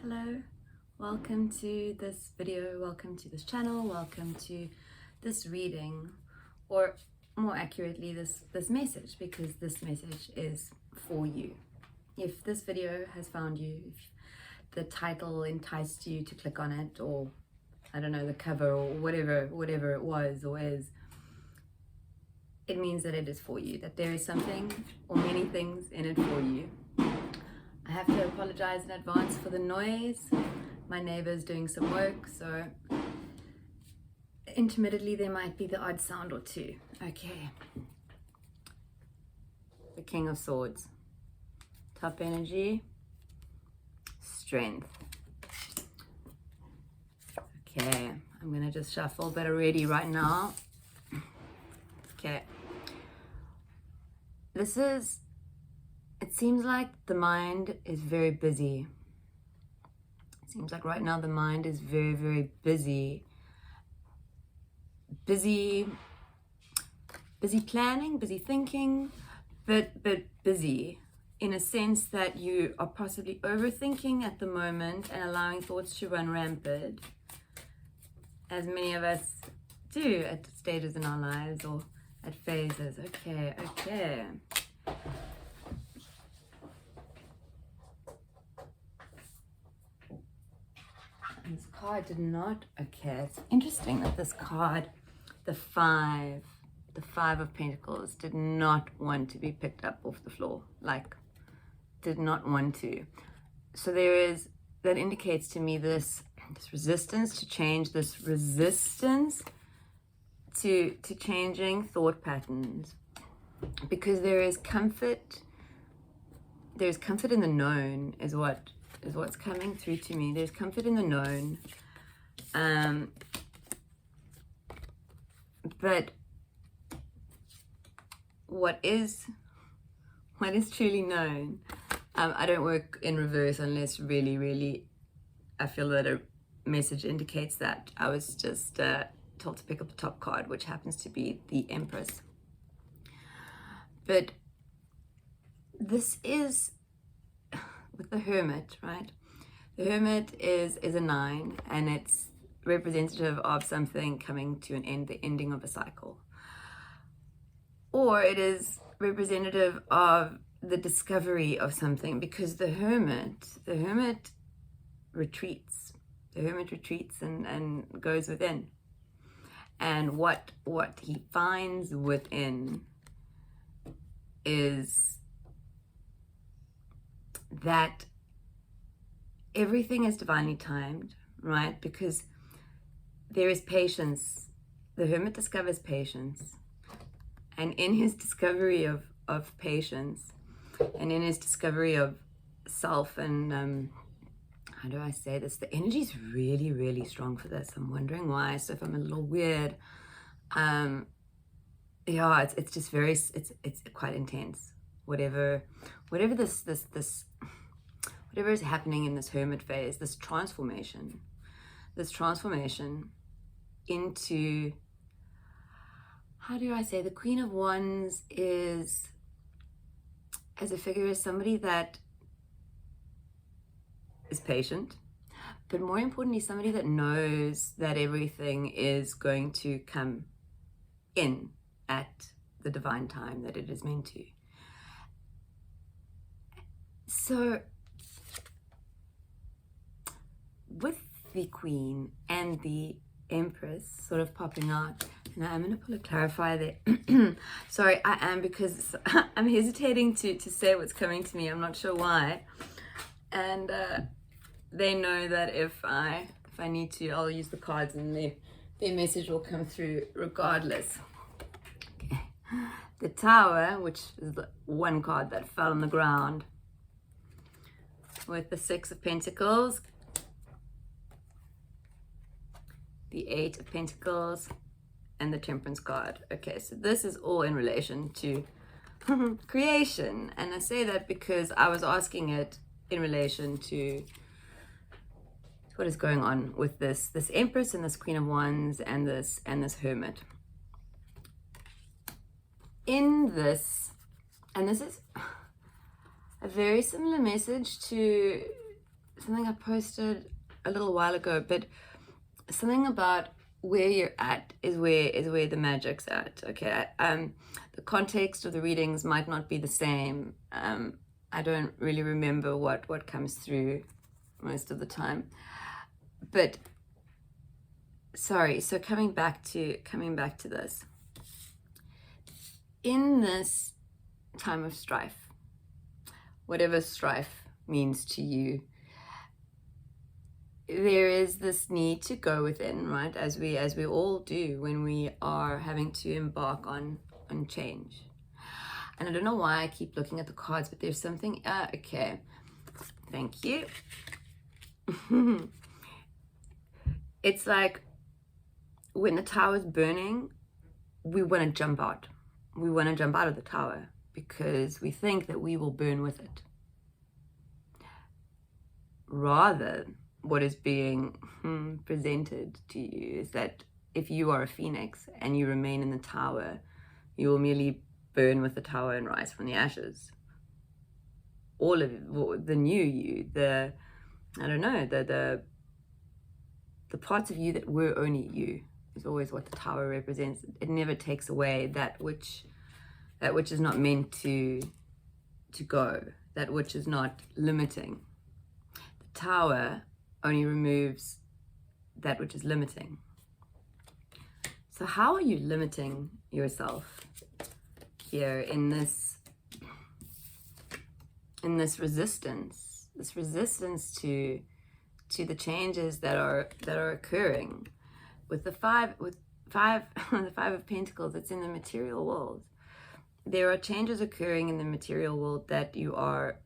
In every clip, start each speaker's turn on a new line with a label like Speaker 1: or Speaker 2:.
Speaker 1: Hello, welcome to this video, welcome to this channel, welcome to this reading, or more accurately this message, because this message is for you. If this video has found you, if the title enticed you to click on it, or I don't know, the cover or whatever it was or is, it means that it is for you, that there is something or many things in it for you. I have to apologize in advance for the noise. My neighbor's doing some work, so intermittently there might be the odd sound or two. Okay. The King of Swords. Top energy. Strength. Okay, I'm gonna just shuffle, but already right now. Okay. It seems like the mind is very busy. It seems like right now the mind is very, very busy. Busy planning, busy thinking, but busy in a sense that you are possibly overthinking at the moment and allowing thoughts to run rampant, as many of us do at stages in our lives or at phases. Okay. This card did not, okay, it's interesting that this card, the five of Pentacles, did not want to be picked up off the floor, like, did not want to. So that indicates to me this resistance to change, this resistance to changing thought patterns, because there's comfort in the known is what's coming through to me. There's comfort in the known, but what is truly known, I don't work in reverse unless really I feel that a message indicates that. I was just told to pick up the top card, which happens to be the Empress. But this is with the Hermit, right? The Hermit is a 9, and it's representative of something coming to an end, the ending of a cycle. Or it is representative of the discovery of something, because the Hermit retreats. The Hermit retreats and goes within. And what he finds within is that everything is divinely timed, right? Because there is patience. The Hermit discovers patience. And in his discovery of patience, and in his discovery of self, and how do I say this? The energy is really strong for this. I'm wondering why. So if I'm a little weird, yeah, it's just very, it's quite intense. Whatever is happening in this Hermit phase, this transformation into, how do I say, the Queen of Wands is, as a figure, is somebody that is patient, but more importantly, somebody that knows that everything is going to come in at the divine time that it is meant to. So with the Queen and the Empress sort of popping out, and I'm going to pull a clarifier there. Sorry, I am, because I'm hesitating to say what's coming to me. I'm not sure why. And they know that if I need to, I'll use the cards, and their message will come through regardless. Okay. The Tower, which is the one card that fell on the ground, with the 6 of Pentacles, the 8 of Pentacles, and the Temperance card. Okay, so this is all in relation to creation. And I say that because I was asking it in relation to what is going on with this Empress and this Queen of Wands and this Hermit. In this, and this is a very similar message to something I posted a little while ago, but something about where you're at is where the magic's at. Okay, the context of the readings might not be the same. I don't really remember what comes through most of the time, but sorry. So coming back to this, in this time of strife, whatever strife means to you, there is this need to go within, right? As we all do when we are having to embark on change. And I don't know why I keep looking at the cards, but there's something. Okay, thank you. It's like when the tower's burning, we want to jump out. We want to jump out of the tower because we think that we will burn with it. Rather, what is being presented to you is that if you are a phoenix and you remain in the tower, you will merely burn with the tower and rise from the ashes. All of the new you, the parts of you that were only you, is always what the tower represents. It never takes away that which is not meant to go, that which is not limiting. The tower only removes that which is limiting. So how are you limiting yourself here in this resistance to the changes that are occurring with the five the Five of Pentacles? It's in the material world. There are changes occurring in the material world that you are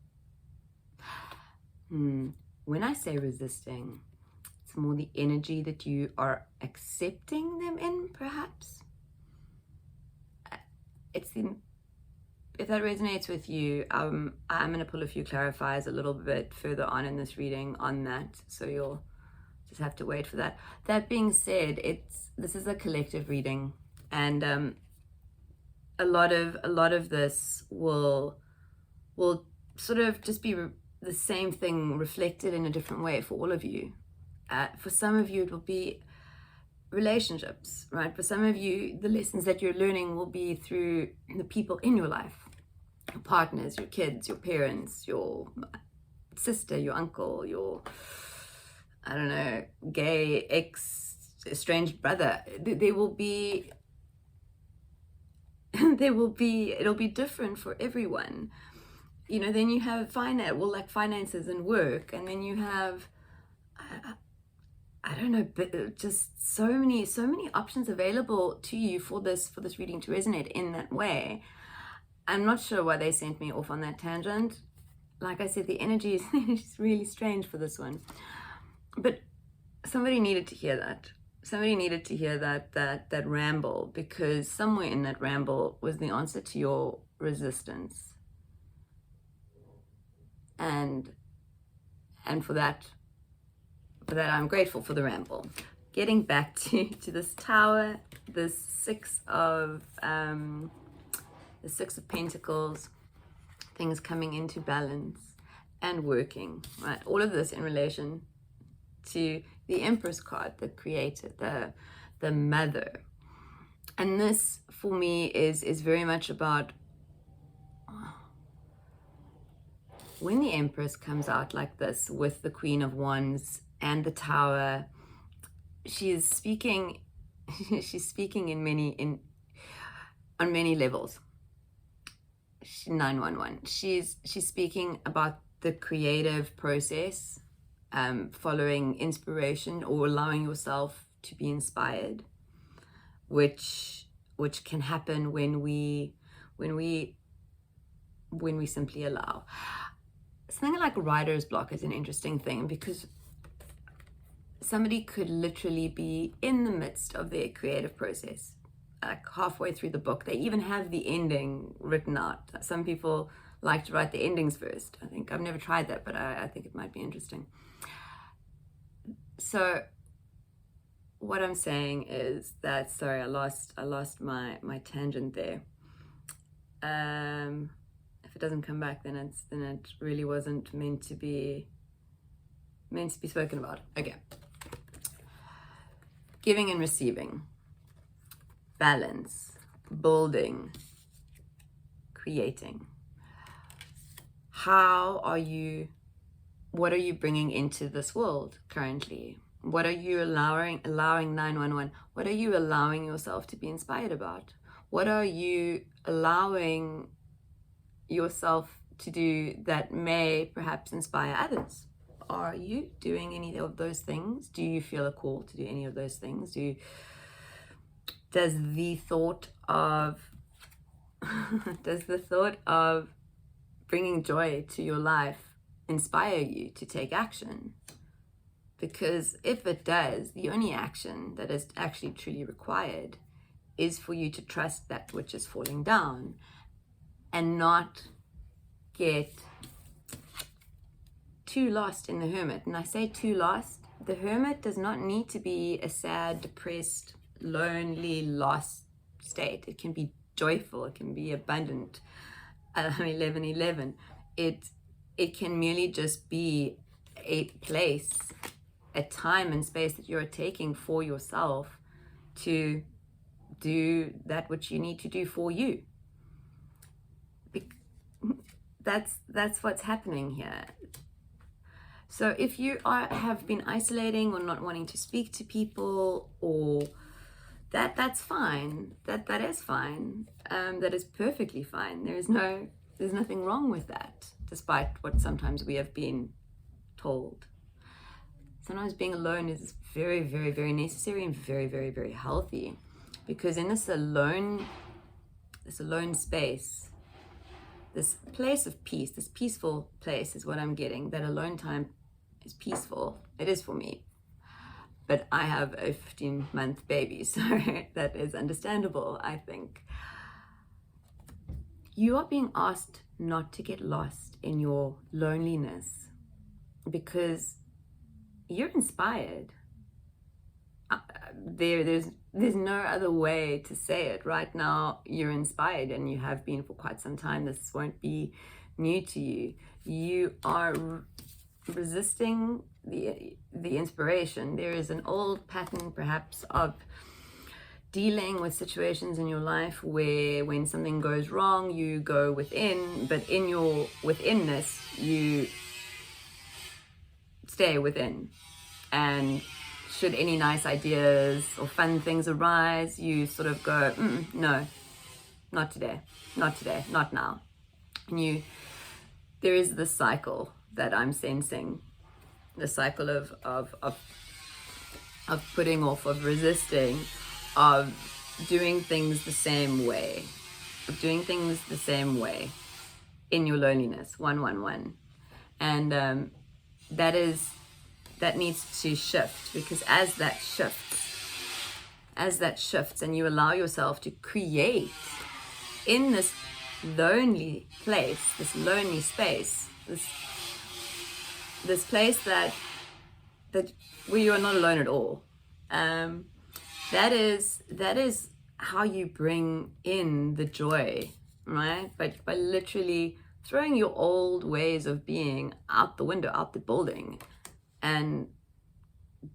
Speaker 1: when I say resisting, it's more the energy that you are accepting them in, perhaps. If that resonates with you, I'm going to pull a few clarifiers a little bit further on in this reading on that, so you'll just have to wait for that. That being said, this is a collective reading, and a lot of this will sort of just be the same thing reflected in a different way for all of you. For some of you, it will be relationships, right? For some of you, the lessons that you're learning will be through the people in your life, your partners, your kids, your parents, your sister, your uncle, your, I don't know, gay estranged brother. It'll be different for everyone. You know, then you have finances and work, and then you have, I don't know, but just so many options available to you for this reading to resonate in that way. I'm not sure why they sent me off on that tangent. Like I said, the energy is really strange for this one. But somebody needed to hear that. Somebody needed to hear that ramble, because somewhere in that ramble was the answer to your resistance. And for that I'm grateful for the ramble. Getting back to this tower, the Six of Pentacles, things coming into balance and working, right? All of this in relation to the Empress card, the creator, the mother. And this for me is very much about when the Empress comes out like this with the Queen of Wands and the Tower. She's speaking on many levels. 911. She's speaking about the creative process, following inspiration or allowing yourself to be inspired, which can happen when we simply allow. Something like writer's block is an interesting thing, because somebody could literally be in the midst of their creative process, like halfway through the book. They even have the ending written out. Some people like to write the endings first. I think I've never tried that, but I think it might be interesting. So what I'm saying is that, sorry, I lost my tangent there. If it doesn't come back, then it really wasn't meant to be meant to be spoken about. Okay. Giving and receiving. Balance. Building. Creating. What are you bringing into this world currently? What are you allowing 911? What are you allowing yourself to be inspired about? What are you allowing yourself to do that may perhaps inspire others? Are you doing any of those things? Do you feel a call to do any of those things? Does the thought of bringing joy to your life inspire you to take action? Because if it does, the only action that is actually truly required is for you to trust that which is falling down and not get too lost in the hermit. And I say too lost, the hermit does not need to be a sad, depressed, lonely, lost state. It can be joyful, it can be abundant. 11:11. It can merely just be a place, a time and space that you're taking for yourself to do that which you need to do for you. That's what's happening here. So if you have been isolating or not wanting to speak to people, or that's fine. That is fine. That is perfectly fine. There's nothing wrong with that, despite what sometimes we have been told. Sometimes being alone is very, very, very necessary and very, very, very healthy, because in this alone space, this place of peace, this peaceful place is what I'm getting. That alone time is peaceful. It is for me. But I have a 15-month baby, so that is understandable, I think. You are being asked not to get lost in your loneliness, because you're inspired. There's no other way to say it. Right now, you're inspired, and you have been for quite some time. This won't be new to you. You are resisting the inspiration. There is an old pattern, perhaps, of dealing with situations in your life where when something goes wrong, you go within, but in your withinness, you stay within. And should any nice ideas or fun things arise, you sort of go, no, not today, not now. And there is this cycle that I'm sensing, the cycle of putting off, of resisting, of doing things the same way, in your loneliness, 111. And that needs to shift, because as that shifts and you allow yourself to create in this lonely place, this lonely space, this place that where you are not alone at all, that is how you bring in the joy, right? By literally throwing your old ways of being out the window, out the building, and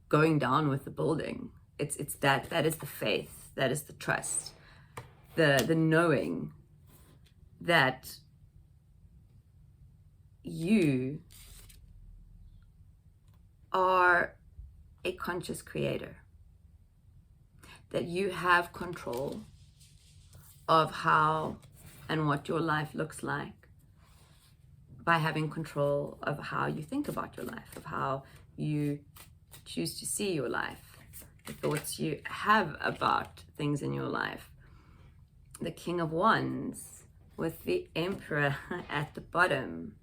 Speaker 1: going down with the building. It's that is the faith, that is the trust, the knowing that you are a conscious creator, that you have control of how and what your life looks like by having control of how you think about your life, of how you choose to see your life, the thoughts you have about things in your life. The King of Wands with the Emperor at the bottom.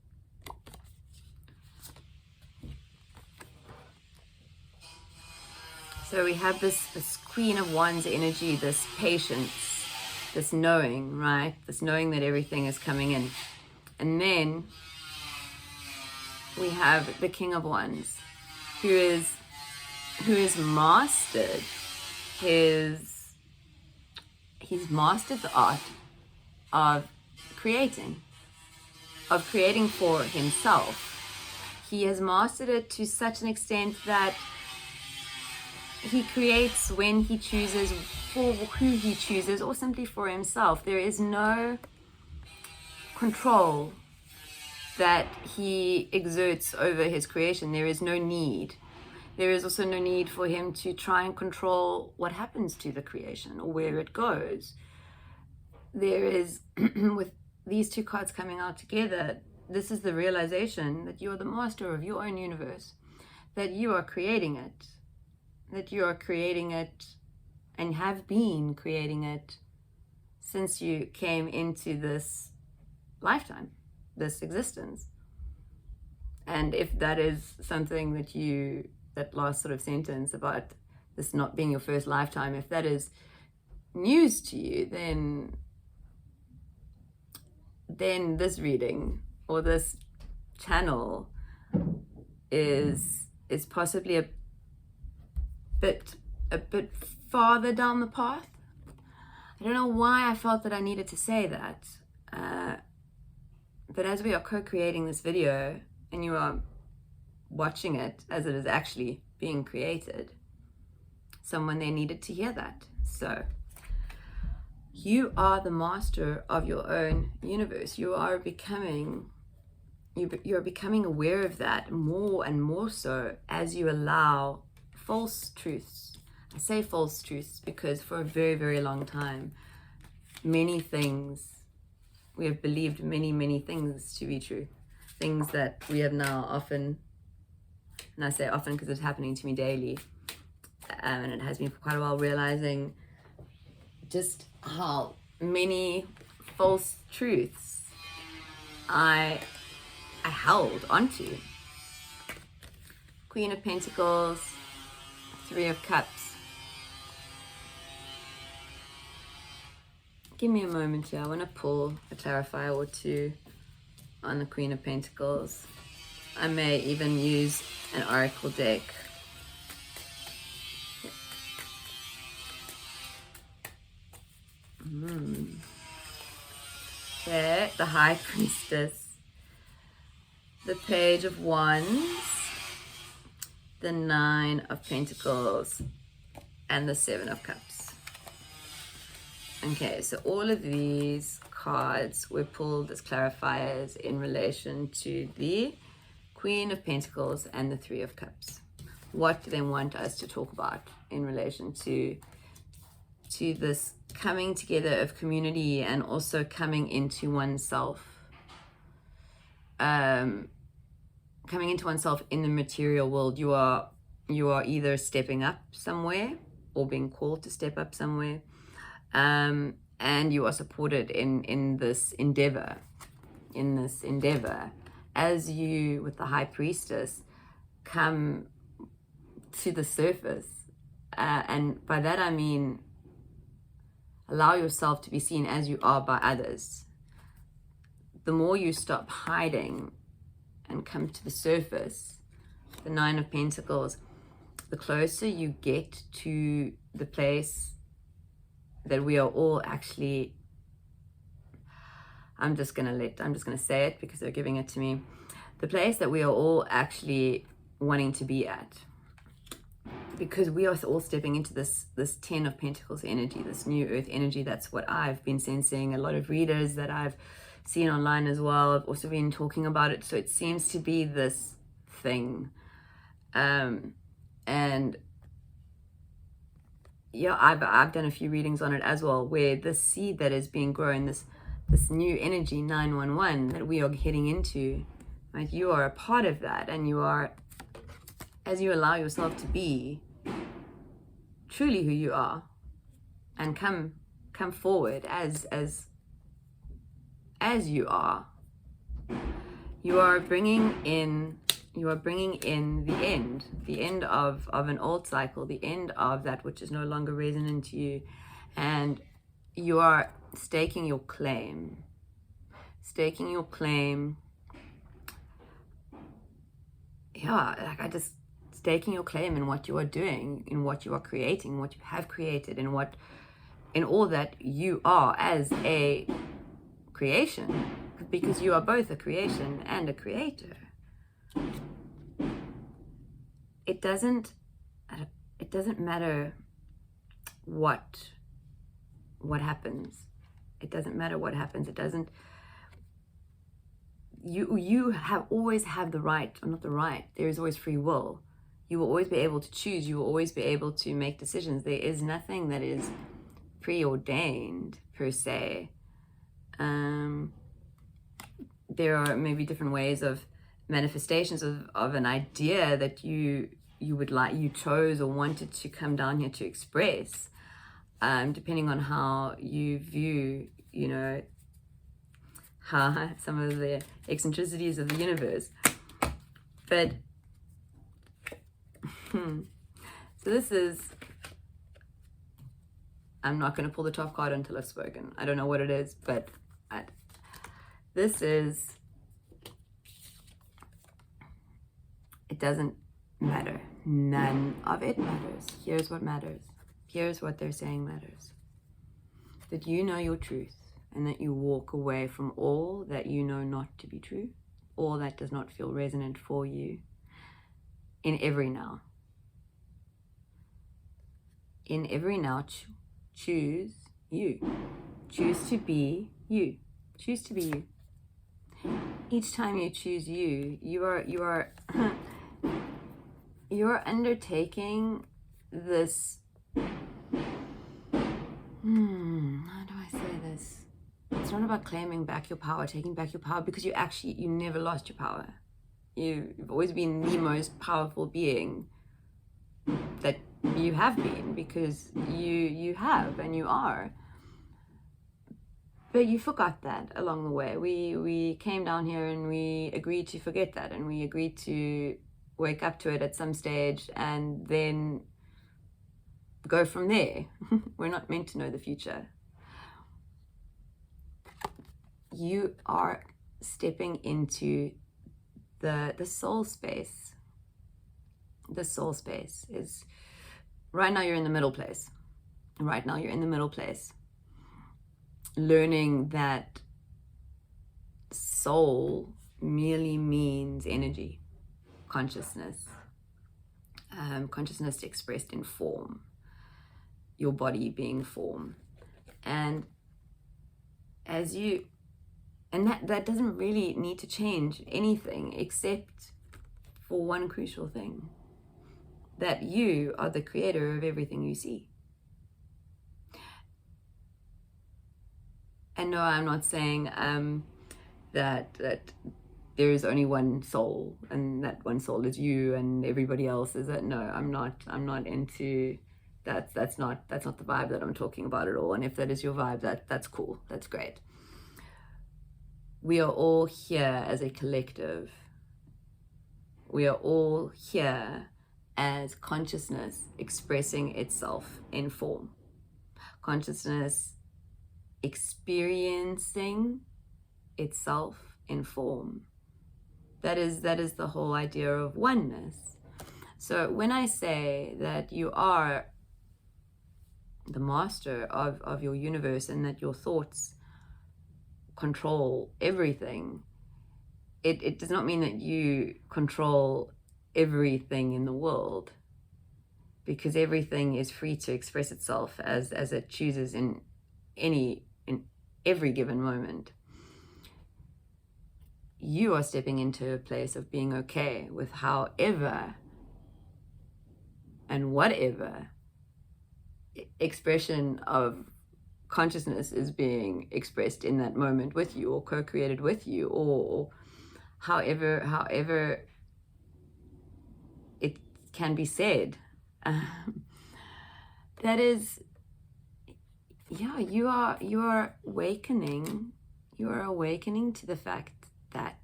Speaker 1: So we have this Queen of Wands energy, this patience, this knowing, right? This knowing that everything is coming in. And then we have the King of Wands, who has mastered he's mastered the art of creating for himself. he has mastered it to such an extent that he creates when he chooses, for who he chooses, or simply for himself. There is no control that he exerts over his creation. There is no need. There is also no need for him to try and control what happens to the creation or where it goes. There is, with these two cards coming out together, this is the realization that you're the master of your own universe, that you are creating it, and have been creating it since you came into this lifetime, this existence. And if that is something that last sort of sentence about this not being your first lifetime, if that is news to you, then this reading or this channel is possibly a bit farther down the path. I don't know why I felt that I needed to say that, but as we are co-creating this video and you are watching it as it is actually being created, someone there needed to hear that. So you are the master of your own universe. You're becoming aware of that more and more so as you allow false truths. I say false truths because for a very, very long time, we have believed many things to be true. Things that we have now often, and I say often because it's happening to me daily, and it has been for quite a while, realizing just how many false truths I held onto. Queen of Pentacles, Three of Cups. Give me a moment here. I want to pull a clarifier or two on the Queen of Pentacles. I may even use an oracle deck. Okay, the High Priestess, the Page of Wands, the Nine of Pentacles, and the Seven of Cups. Okay, so all of these cards were pulled as clarifiers in relation to the Queen of Pentacles and the Three of Cups. What do they want us to talk about in relation to this coming together of community and also coming into oneself? Coming into oneself in the material world. You are either stepping up somewhere or being called to step up somewhere. And you are supported in this endeavor, as you, with the High Priestess, come to the surface. And by that I mean, allow yourself to be seen as you are by others. The more you stop hiding and come to the surface, the Nine of Pentacles, the closer you get to the place that we are all actually, I'm just gonna say it because they're giving it to me, the place that we are all actually wanting to be at, because we are all stepping into this Ten of Pentacles energy, this new earth energy. That's what I've been sensing. A lot of readers that I've seen online as well have also been talking about it. So it seems to be this thing, and yeah, I've done a few readings on it as well, where this seed that is being grown, this new energy 911 that we are heading into, right? You are a part of that, and you are, as you allow yourself to be truly who you are, and come forward as you are. You are bringing in the end of an old cycle, the end of that which is no longer resonant to you, and you are staking your claim. Yeah, staking your claim in what you are doing, in what you are creating, what you have created, in all that you are as a creation, because you are both a creation and a creator. it doesn't matter what happens. It doesn't matter what happens. It doesn't. You always have the right, or not the right. There is always free will. You will always be able to choose. You will always be able to make decisions. There is nothing that is preordained per se. There are maybe different ways of manifestations of an idea that you chose or wanted to come down here to express, depending on how you view, how some of the eccentricities of the universe. But so this is, I'm not going to pull the top card until I've spoken. I don't know what it is, but this is, it doesn't matter. None of it matters. Here's what matters. Here's what they're saying matters. That you know your truth, and that you walk away from all that you know not to be true, all that does not feel resonant for you, in every now. In every now, choose you. Choose to be you. Choose to be you. Each time you choose you, you are undertaking this. How do I say this? It's not about claiming back your power, taking back your power, because you never lost your power. You've always been the most powerful being that you have been, because you have and you are. But you forgot that along the way. We came down here and we agreed to forget that, and we agreed to wake up to it at some stage and then go from there. We're not meant to know the future. You are stepping into the soul space. The soul space is, right now you're in the middle place. Right now you're in the middle place. Learning that soul merely means energy, consciousness, consciousness expressed in form, your body being form. And that doesn't really need to change anything except for one crucial thing, that you are the creator of everything you see. And no, I'm not saying that there is only one soul, and that one soul is you, and everybody else is that. No, I'm not into that. That's not the vibe that I'm talking about at all. And if that is your vibe, that's cool. That's great. We are all here as a collective. We are all here as consciousness expressing itself in form. Consciousness experiencing itself in form. That is the whole idea of oneness. So when I say that you are the master of your universe, and that your thoughts control everything, it does not mean that you control everything in the world, because everything is free to express itself as it chooses in every given moment. You are stepping into a place of being okay with however and whatever expression of consciousness is being expressed in that moment with you, or co-created with you, or however it can be said. That is, yeah, you are awakening. You are awakening to the fact that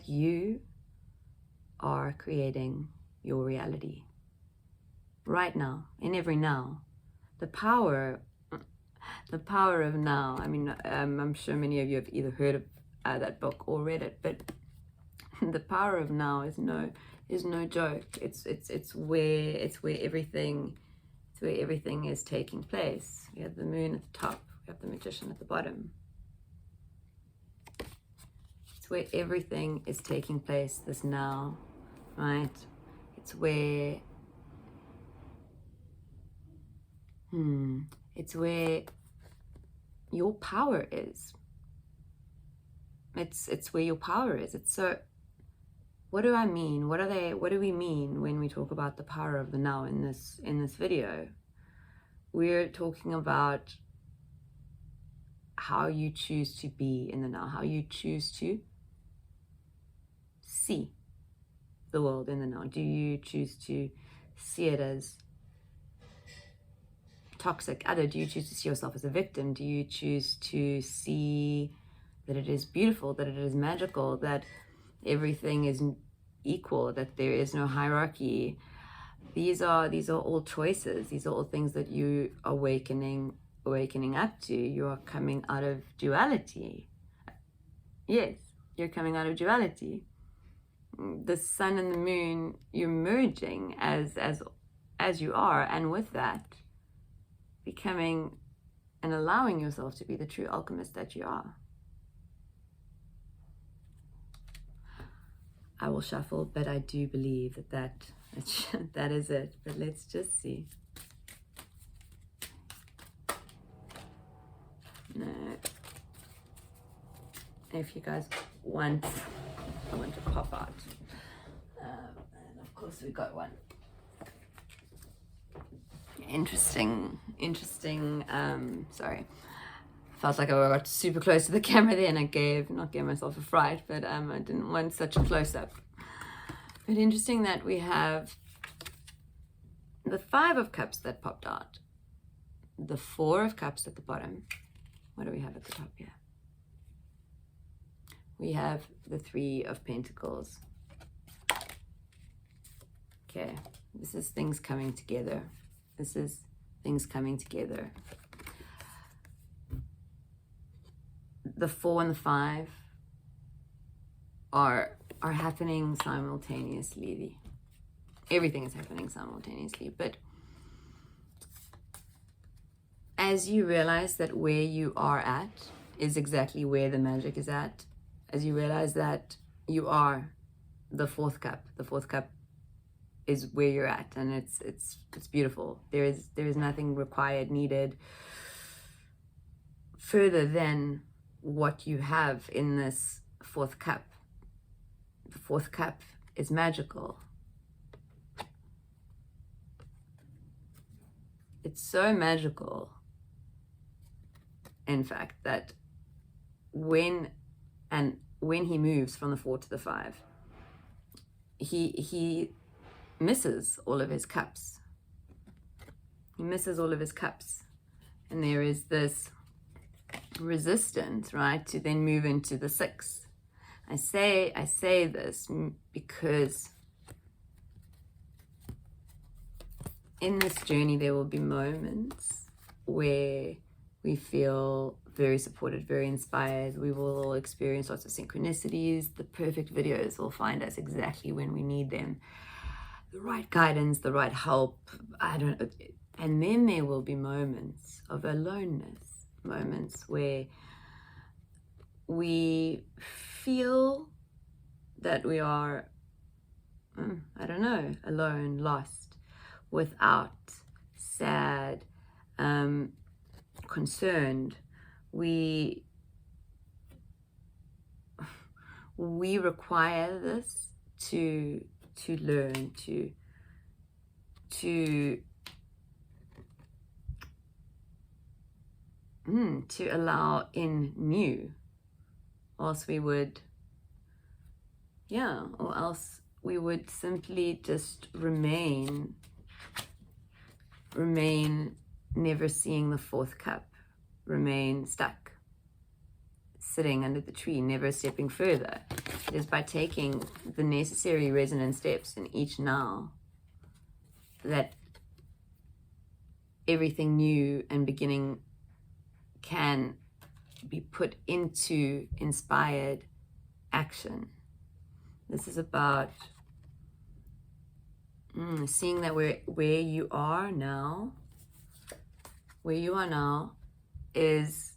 Speaker 1: you are creating your reality right now, in every now. The power of now. I mean, I'm sure many of you have either heard of that book or read it, but the power of now is no joke. It's where everything is taking place. We have the moon at the top, we have the magician at the bottom. It's where everything is taking place, this now, right? It's where it's where your power is. It's where your power is. It's so, what do I mean? What do we mean when we talk about the power of the now in this video? We're talking about how you choose to be in the now, how you choose to see the world in the now. Do you choose to see it as toxic other? Do you choose to see yourself as a victim? Do you choose to see that it is beautiful, that it is magical, that everything is equal, that there is no hierarchy? These are all choices. These are all things that you are awakening up to. You are coming out of duality. Yes, you're coming out of duality. The sun and the moon, you're merging as you are, and with that, becoming and allowing yourself to be the true alchemist that you are. I will shuffle, but I do believe that is it. But let's just see. No. If you guys want, I want to pop out. And of course we got one. Interesting, sorry. Felt like I got super close to the camera there and I not gave myself a fright, but I didn't want such a close-up. But interesting that we have the 5 of Cups that popped out, the 4 of Cups at the bottom. What do we have at the top here? We have the 3 of Pentacles. Okay, this is things coming together. This is things coming together. The 4 and the 5 are happening simultaneously. Everything is happening simultaneously. But as you realize that where you are at is exactly where the magic is at, as you realize that you are the 4th cup, the 4th cup is where you're at, and it's beautiful. There is nothing required, needed further than what you have in this 4th cup. The 4th cup is magical. It's so magical, in fact, that when he moves from the 4 to the 5, he misses all of his cups. He misses all of his cups. And there is this resistance, right, to then move into the 6. I say this because in this journey there will be moments where we feel very supported, very inspired. We will all experience lots of synchronicities. The perfect videos will find us exactly when we need them. The right guidance, the right help, and then there will be moments of aloneness, moments where we feel that we are, alone, lost, without, sad, concerned. We require this to learn, to allow in new, or else we would simply just remain never seeing the 4th cup, remain stuck, sitting under the tree, never stepping further. It is by taking the necessary resonant steps in each now that everything new and beginning can be put into inspired action. This is about seeing that where you are now is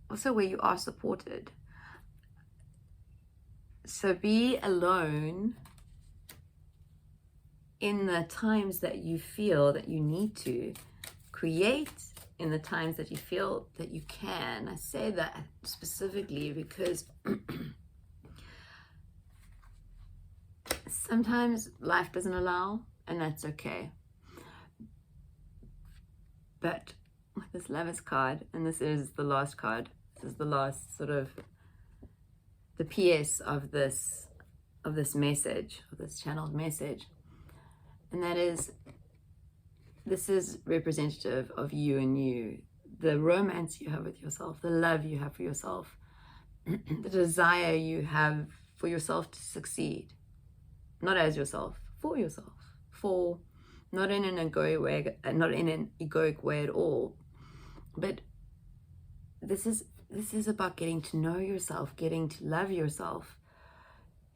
Speaker 1: also where you are supported. So be alone in the times that you feel that you need to. Create in the times that you feel that you can. I say that specifically because sometimes life doesn't allow, and that's okay. But with this Lovers card, and this is the last card, this is the last sort of the PS of this message, of this channeled message, and that is, this is representative of you and you, the romance you have with yourself, the love you have for yourself, the desire you have for yourself to succeed, not as yourself, for yourself, for not in an egoic way at all, but this is about getting to know yourself, getting to love yourself,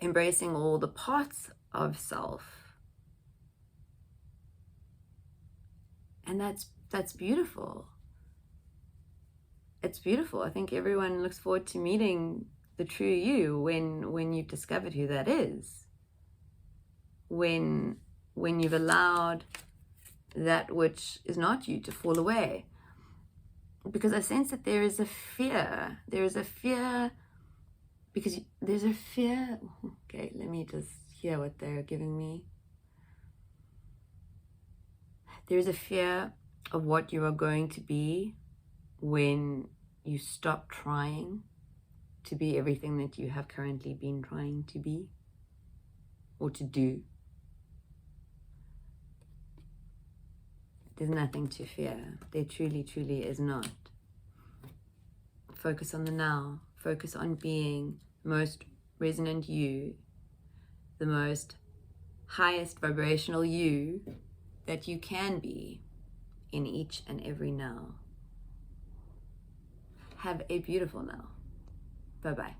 Speaker 1: embracing all the parts of self, and that's beautiful. It's beautiful. I think everyone looks forward to meeting the true you when you've discovered who that is, when you've allowed that which is not you to fall away. Because I sense that there is a fear because there's a fear. Okay, let me just hear what they're giving me. There's a fear of what you are going to be when you stop trying to be everything that you have currently been trying to be or to do. There's nothing to fear. There truly, truly is not. Focus on the now. Focus on being the most resonant you, the most highest vibrational you that you can be in each and every now. Have a beautiful now. Bye-bye.